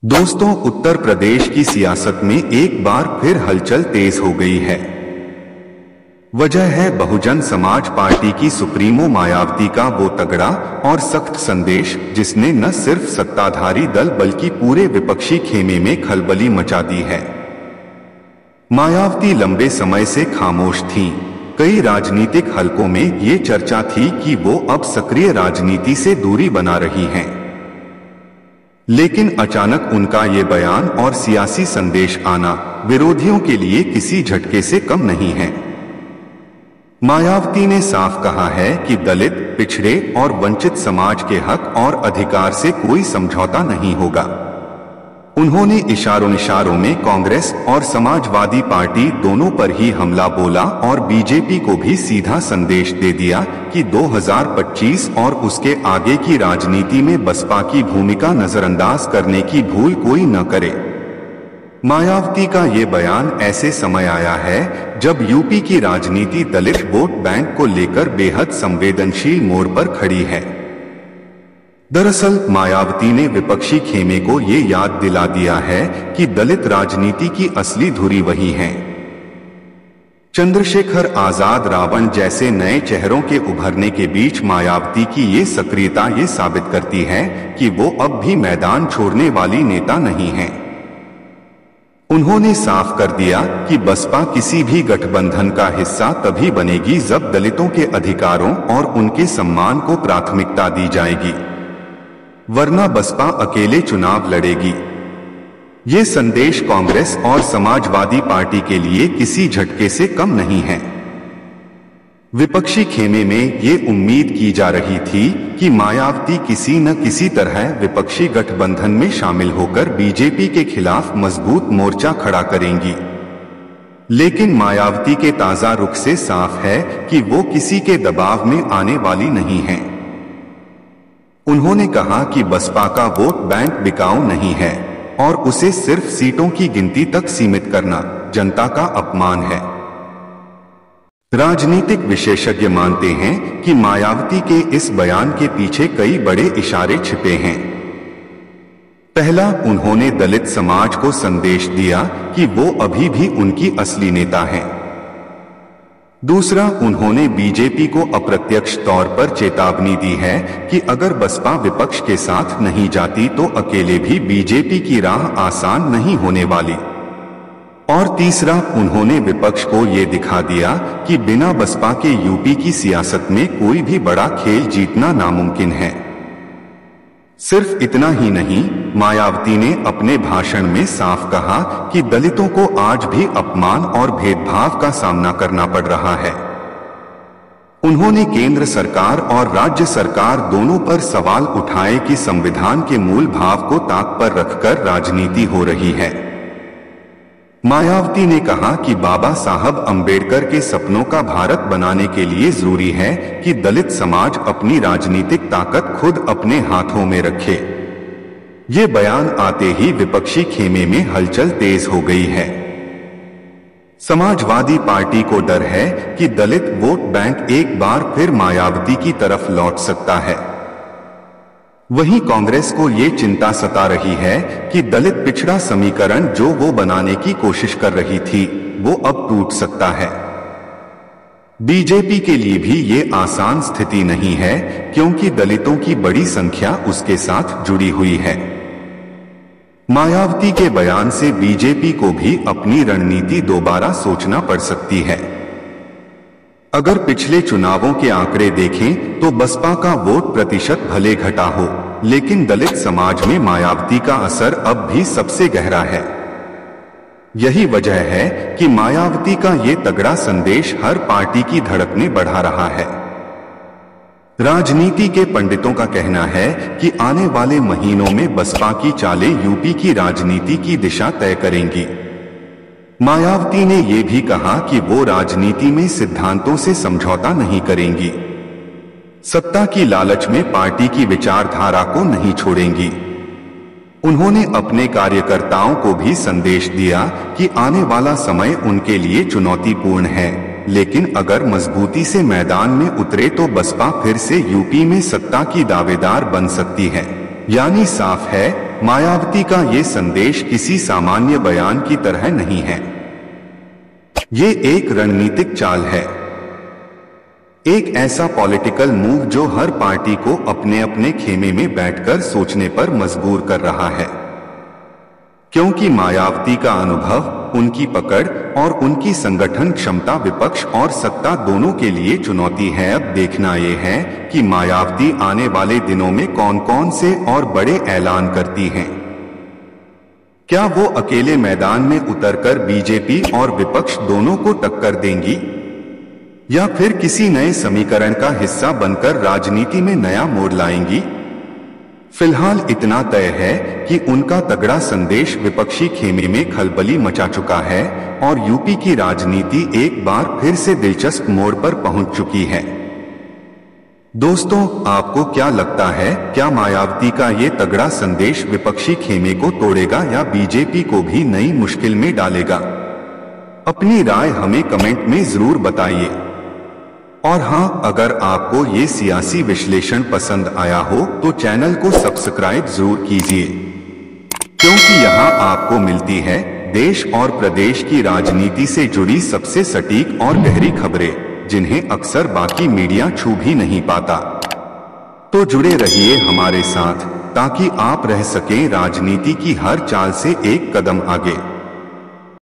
दोस्तों, उत्तर प्रदेश की सियासत में एक बार फिर हलचल तेज हो गई है। वजह है बहुजन समाज पार्टी की सुप्रीमो मायावती का वो तगड़ा और सख्त संदेश, जिसने न सिर्फ सत्ताधारी दल बल्कि पूरे विपक्षी खेमे में खलबली मचा दी है। मायावती लंबे समय से खामोश थीं। कई राजनीतिक हलकों में ये चर्चा थी कि वो अब सक्रिय राजनीति से दूरी बना रही हैं। लेकिन अचानक उनका ये बयान और सियासी संदेश आना विरोधियों के लिए किसी झटके से कम नहीं है। मायावती ने साफ कहा है कि दलित, पिछड़े और वंचित समाज के हक और अधिकार से कोई समझौता नहीं होगा। उन्होंने इशारों में कांग्रेस और समाजवादी पार्टी दोनों पर ही हमला बोला और बीजेपी को भी सीधा संदेश दे दिया कि 2025 और उसके आगे की राजनीति में बसपा की भूमिका नजरअंदाज करने की भूल कोई न करे। मायावती का ये बयान ऐसे समय आया है जब यूपी की राजनीति दलित वोट बैंक को लेकर बेहद संवेदनशील मोड़ पर खड़ी है। दरअसल मायावती ने विपक्षी खेमे को ये याद दिला दिया है कि दलित राजनीति की असली धुरी वही है। चंद्रशेखर आजाद, रावण जैसे नए चेहरों के उभरने के बीच मायावती की ये सक्रियता ये साबित करती है कि वो अब भी मैदान छोड़ने वाली नेता नहीं है। उन्होंने साफ कर दिया कि बसपा किसी भी गठबंधन का हिस्सा तभी बनेगी जब दलितों के अधिकारों और उनके सम्मान को प्राथमिकता दी जाएगी, वरना बसपा अकेले चुनाव लड़ेगी। ये संदेश कांग्रेस और समाजवादी पार्टी के लिए किसी झटके से कम नहीं है। विपक्षी खेमे में ये उम्मीद की जा रही थी कि मायावती किसी न किसी तरह विपक्षी गठबंधन में शामिल होकर बीजेपी के खिलाफ मजबूत मोर्चा खड़ा करेंगी। लेकिन मायावती के ताजा रुख से साफ है कि वो किसी के दबाव में आने वाली नहीं है। उन्होंने कहा कि बसपा का वोट बैंक बिकाऊ नहीं है और उसे सिर्फ सीटों की गिनती तक सीमित करना जनता का अपमान है। राजनीतिक विशेषज्ञ मानते हैं कि मायावती के इस बयान के पीछे कई बड़े इशारे छिपे हैं। पहला, उन्होंने दलित समाज को संदेश दिया कि वो अभी भी उनकी असली नेता हैं। दूसरा, उन्होंने बीजेपी को अप्रत्यक्ष तौर पर चेतावनी दी है कि अगर बसपा विपक्ष के साथ नहीं जाती तो अकेले भी बीजेपी की राह आसान नहीं होने वाली। और तीसरा, उन्होंने विपक्ष को ये दिखा दिया कि बिना बसपा के यूपी की सियासत में कोई भी बड़ा खेल जीतना नामुमकिन है। सिर्फ इतना ही नहीं, मायावती ने अपने भाषण में साफ कहा कि दलितों को आज भी अपमान और भेदभाव का सामना करना पड़ रहा है। उन्होंने केंद्र सरकार और राज्य सरकार दोनों पर सवाल उठाए कि संविधान के मूल भाव को ताक पर रखकर राजनीति हो रही है। मायावती ने कहा कि बाबा साहब अंबेडकर के सपनों का भारत बनाने के लिए जरूरी है कि दलित समाज अपनी राजनीतिक ताकत खुद अपने हाथों में रखे। ये बयान आते ही विपक्षी खेमे में हलचल तेज हो गई है। समाजवादी पार्टी को डर है कि दलित वोट बैंक एक बार फिर मायावती की तरफ लौट सकता है। वहीं कांग्रेस को ये चिंता सता रही है कि दलित पिछड़ा समीकरण जो वो बनाने की कोशिश कर रही थी, वो अब टूट सकता है। बीजेपी के लिए भी ये आसान स्थिति नहीं है, क्योंकि दलितों की बड़ी संख्या उसके साथ जुड़ी हुई है। मायावती के बयान से बीजेपी को भी अपनी रणनीति दोबारा सोचना पड़ सकती है। अगर पिछले चुनावों के आंकड़े देखें तो बसपा का वोट प्रतिशत भले घटा हो, लेकिन दलित समाज में मायावती का असर अब भी सबसे गहरा है। यही वजह है कि मायावती का ये तगड़ा संदेश हर पार्टी की धड़कनें बढ़ा रहा है। राजनीति के पंडितों का कहना है कि आने वाले महीनों में बसपा की चालें यूपी की राजनीति की दिशा तय करेंगी। मायावती ने यह भी कहा कि वो राजनीति में सिद्धांतों से समझौता नहीं करेंगी, सत्ता की लालच में पार्टी की विचारधारा को नहीं छोड़ेंगी। उन्होंने अपने कार्यकर्ताओं को भी संदेश दिया कि आने वाला समय उनके लिए चुनौतीपूर्ण है, लेकिन अगर मजबूती से मैदान में उतरे तो बसपा फिर से यूपी में सत्ता की दावेदार बन सकती है। यानी साफ है, मायावती का ये संदेश किसी सामान्य बयान की तरह नहीं है। ये एक रणनीतिक चाल है, एक ऐसा पॉलिटिकल मूव जो हर पार्टी को अपने अपने खेमे में बैठकर सोचने पर मजबूर कर रहा है। क्योंकि मायावती का अनुभव, उनकी पकड़ और उनकी संगठन क्षमता विपक्ष और सत्ता दोनों के लिए चुनौती है। अब देखना यह है कि मायावती आने वाले दिनों में कौन कौन से और बड़े ऐलान करती हैं। क्या वो अकेले मैदान में उतरकर बीजेपी और विपक्ष दोनों को टक्कर देंगी, या फिर किसी नए समीकरण का हिस्सा बनकर राजनीति में नया मोड़ लाएंगी? फिलहाल इतना तय है कि उनका तगड़ा संदेश विपक्षी खेमे में खलबली मचा चुका है और यूपी की राजनीति एक बार फिर से दिलचस्प मोड़ पर पहुंच चुकी है। दोस्तों, आपको क्या लगता है, क्या मायावती का ये तगड़ा संदेश विपक्षी खेमे को तोड़ेगा या बीजेपी को भी नई मुश्किल में डालेगा? अपनी राय हमें कमेंट में जरूर बताइए। और हाँ, अगर आपको ये सियासी विश्लेषण पसंद आया हो तो चैनल को सब्सक्राइब जरूर कीजिए, क्योंकि यहाँ आपको मिलती है देश और प्रदेश की राजनीति से जुड़ी सबसे सटीक और गहरी खबरें, जिन्हें अक्सर बाकी मीडिया छू भी नहीं पाता। तो जुड़े रहिए हमारे साथ, ताकि आप रह सकें राजनीति की हर चाल से एक कदम आगे।